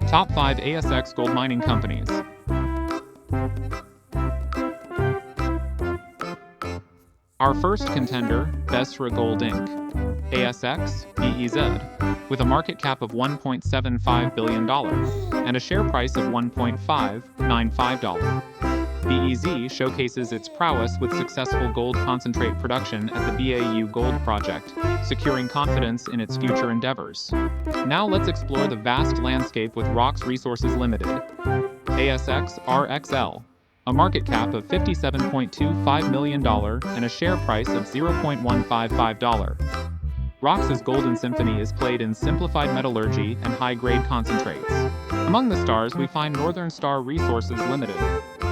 Top 5 ASX Gold Mining Companies. Our first contender, ASX Gold Inc. ASX, BEZ, with a market cap of $1.75 billion and a share price of $1.595. BEZ showcases its prowess with successful gold concentrate production at the BAU Gold Project, securing confidence in its future endeavors. Now let's explore the vast landscape with Rox Resources Limited. ASX RXL, a market cap of $57.25 million and a share price of $0.155. Rox's Golden Symphony is played in simplified metallurgy and high-grade concentrates. Among the stars we find Northern Star Resources Limited,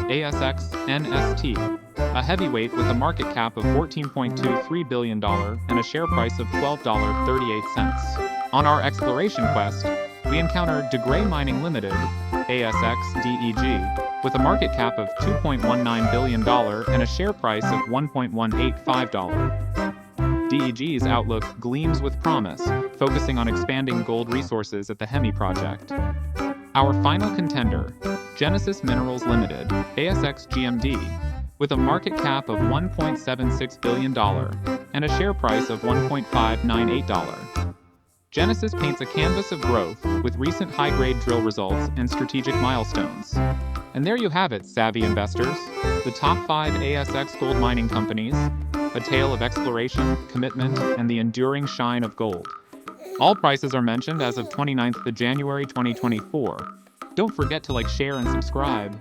ASX NST, a heavyweight with a market cap of $14.23 billion and a share price of $12.38. On our exploration quest, we encountered DeGray Mining Limited, ASX DEG, with a market cap of $2.19 billion and a share price of $1.185. DEG's outlook gleams with promise, focusing on expanding gold resources at the Hemi project. Our final contender, Genesis Minerals Limited, ASX GMD, with a market cap of $1.76 billion and a share price of $1.598. Genesis paints a canvas of growth with recent high-grade drill results and strategic milestones. And there you have it, savvy investors, the top 5 ASX gold mining companies, a tale of exploration, commitment, and the enduring shine of gold. All prices are mentioned as of 29th of January 2024. Don't forget to like, share, and subscribe.